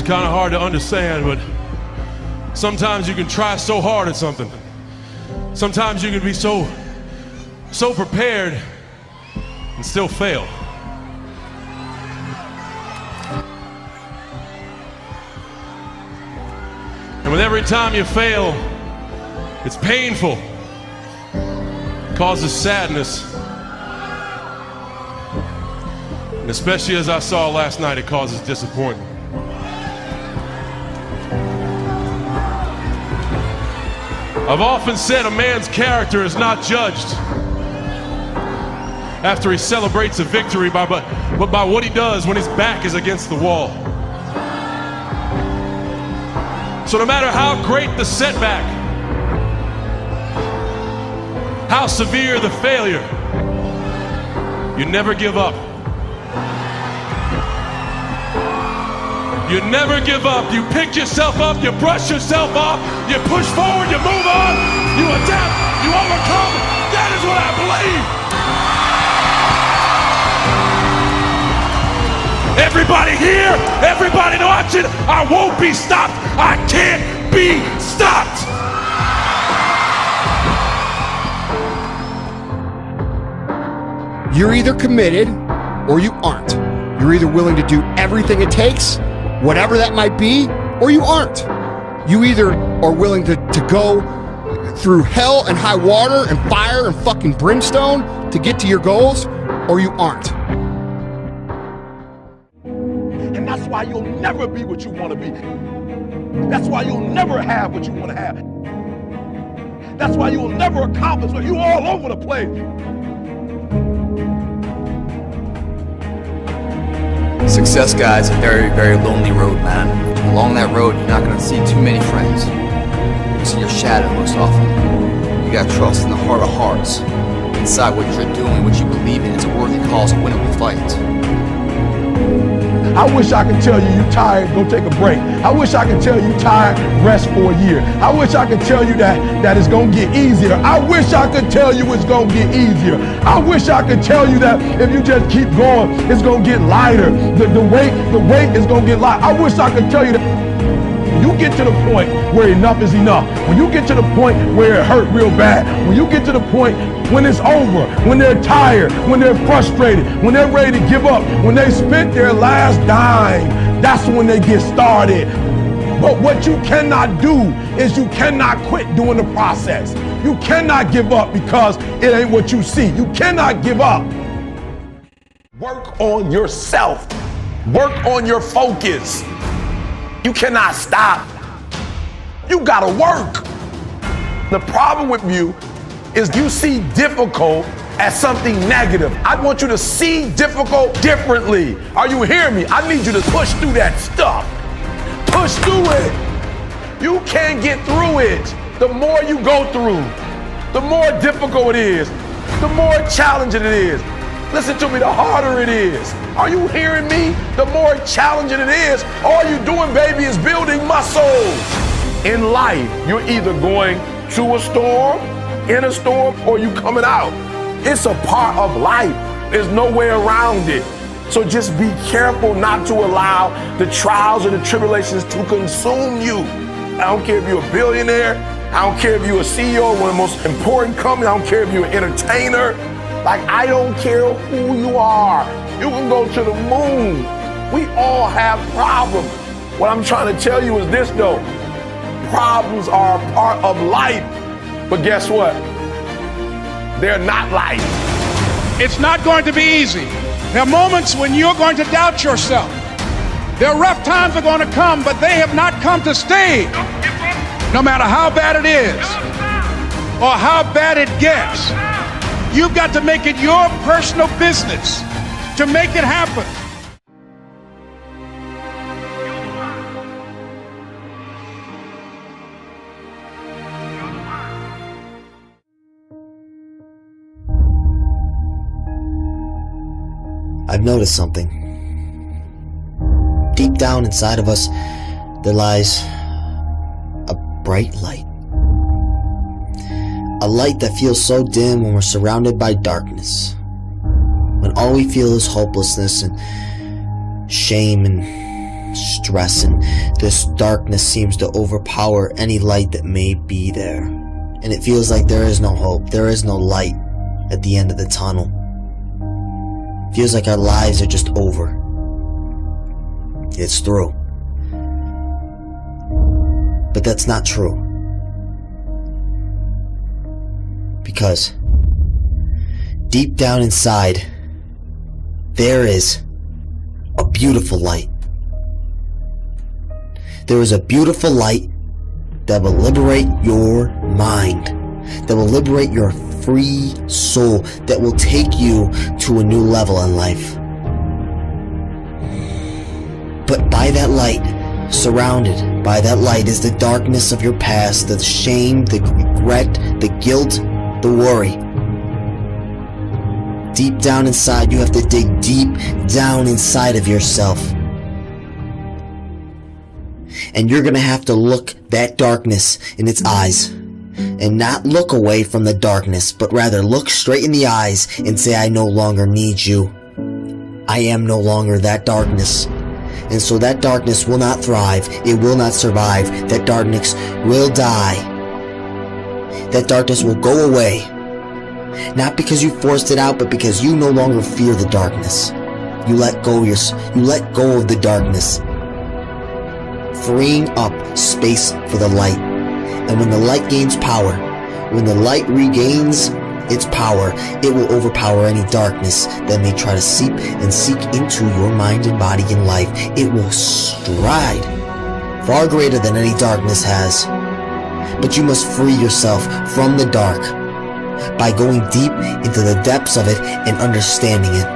kind of hard to understand, but sometimes you can try so hard at something. Sometimes you can be so prepared and still fail. And with every time you fail, it's painful. It causes sadness. And especially as I saw last night, it causes disappointment. I've often said a man's character is not judged after he celebrates a victory, but by what he does when his back is against the wall. So no matter how great the setback, how severe the failure, you never give up. You never give up. You pick yourself up, you brush yourself off, you push forward, you move on, you adapt, you overcome. That is what I believe. Everybody here, everybody watching, I won't be stopped. I can't be stopped. You're either committed or you aren't. You're either willing to do everything it takes, whatever that might be, or you aren't. You either are willing to go through hell and high water and fire and fucking brimstone to get to your goals, or you aren't. And that's why you'll never be what you want to be. That's why you'll never have what you want to have. That's why you'll never accomplish what you're all over the place. Success, guys, a very, very lonely road, man. Along that road, you're not going to see too many friends. You see your shadow most often. You got to trust in the heart of hearts. Inside what you're doing, what you believe in, is a worthy cause, a winnable fight. I wish I could tell you you're tired, go take a break. I wish I could tell you you're tired, rest for a year. I wish I could tell you that it's gonna get easier. I wish I could tell you it's gonna get easier. I wish I could tell you that if you just keep going, it's gonna get lighter. The weight is gonna get light. I wish I could tell you that. You get to the point where enough is enough. When you get to the point where it hurt real bad, when you get to the point when it's over, when they're tired, when they're frustrated, when they're ready to give up, when they spent their last dime, that's when they get started. But what you cannot do is you cannot quit doing the process. You cannot give up because it ain't what you see. You cannot give up. Work on yourself. Work on your focus. You cannot stop. You gotta work. The problem with you is you see difficult as something negative. I want you to see difficult differently. Are you hearing me? I need you to push through that stuff. Push through it. You can't get through it. The more you go through, the more difficult it is, the more challenging it is. Listen to me, the harder it is. Are you hearing me? The more challenging it is, all you're doing, baby, is building muscles. In life, you're either going to a storm, in a storm, or you coming out. It's a part of life. There's no way around it. So just be careful not to allow the trials and the tribulations to consume you. I don't care if you're a billionaire. I don't care if you're a CEO of one of the most important companies. I don't care if you're an entertainer. Like, I don't care who you are. You can go to the moon. We all have problems. What I'm trying to tell you is this, though. Problems are a part of life. But guess what? They're not life. It's not going to be easy. There are moments when you're going to doubt yourself. There are rough times are going to come, but they have not come to stay. No matter how bad it is or how bad it gets. You've got to make it your personal business to make it happen. I've noticed something. Deep down inside of us, there lies a bright light. A light that feels so dim when we're surrounded by darkness. When all we feel is hopelessness and shame and stress, and this darkness seems to overpower any light that may be there. And it feels like there is no hope, there is no light at the end of the tunnel. It feels like our lives are just over. It's through. But that's not true. Because deep down inside, there is a beautiful light. There is a beautiful light that will liberate your mind, that will liberate your free soul, that will take you to a new level in life. But by that light, surrounded by that light, is the darkness of your past, the shame, the regret, the guilt, the worry. Deep down inside, you have to dig deep down inside of yourself. And you're gonna have to look that darkness in its eyes. And not look away from the darkness, but rather look straight in the eyes and say, I no longer need you. I am no longer that darkness. And so that darkness will not thrive. It will not survive. That darkness will die. That darkness will go away. Not because you forced it out, but because you no longer fear the darkness. You let go of the darkness, freeing up space for the light. And when the light gains power, when the light regains its power, it will overpower any darkness that may try to seep and seek into your mind and body and life. It will stride far greater than any darkness has. But you must free yourself from the dark by going deep into the depths of it and understanding it.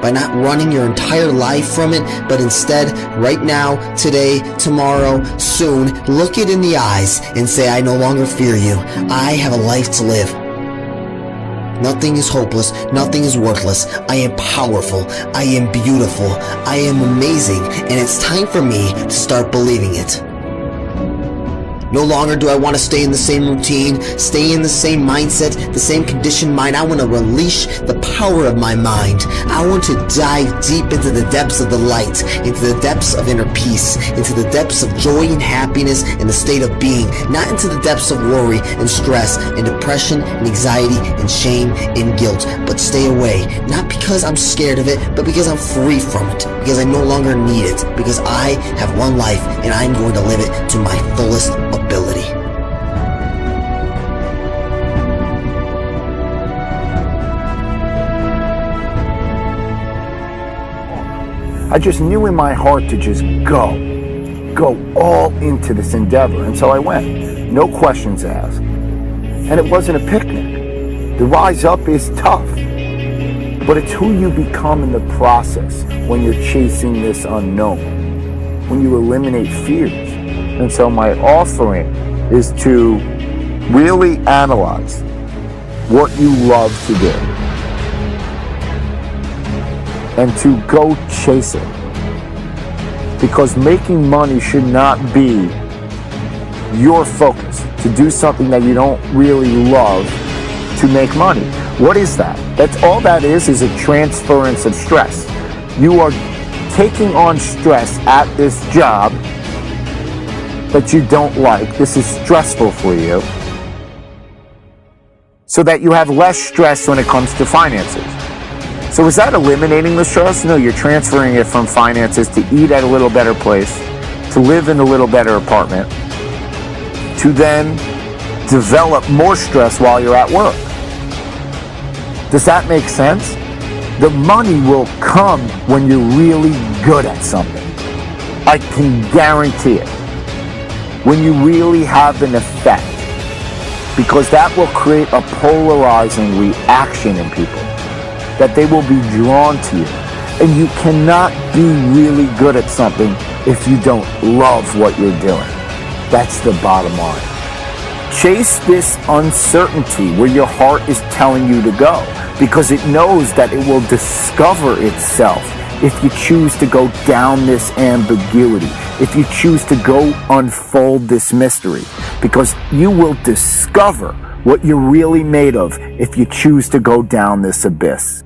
By not running your entire life from it, but instead, right now, today, tomorrow, soon, look it in the eyes and say, I no longer fear you. I have a life to live. Nothing is hopeless. Nothing is worthless. I am powerful. I am beautiful. I am amazing. And it's time for me to start believing it. No longer do I want to stay in the same routine, stay in the same mindset, the same conditioned mind. I want to release the power of my mind. I want to dive deep into the depths of the light, into the depths of inner peace, into the depths of joy and happiness and the state of being, not into the depths of worry and stress and depression and anxiety and shame and guilt, but stay away, not because I'm scared of it, but because I'm free from it, because I no longer need it, because I have one life and I'm going to live it to my fullest ability. I just knew in my heart to just go all into this endeavor, and so I went, no questions asked. And it wasn't a picnic. The rise up is tough, but it's who you become in the process when you're chasing this unknown, when you eliminate fears. And so my offering is to really analyze what you love to do and to go chase it. Because making money should not be your focus, to do something that you don't really love to make money. What is that? That's all that is a transference of stress. You are taking on stress at this job that you don't like. This is stressful for you, so that you have less stress when it comes to finances. So is that eliminating the stress? No, you're transferring it from finances to eat at a little better place, to live in a little better apartment, to then develop more stress while you're at work. Does that make sense? The money will come when you're really good at something. I can guarantee it. When you really have an effect, because that will create a polarizing reaction in people, that they will be drawn to you. And you cannot be really good at something if you don't love what you're doing. That's the bottom line. Chase this uncertainty where your heart is telling you to go, because it knows that it will discover itself if you choose to go down this ambiguity, if you choose to go unfold this mystery, because you will discover what you're really made of if you choose to go down this abyss.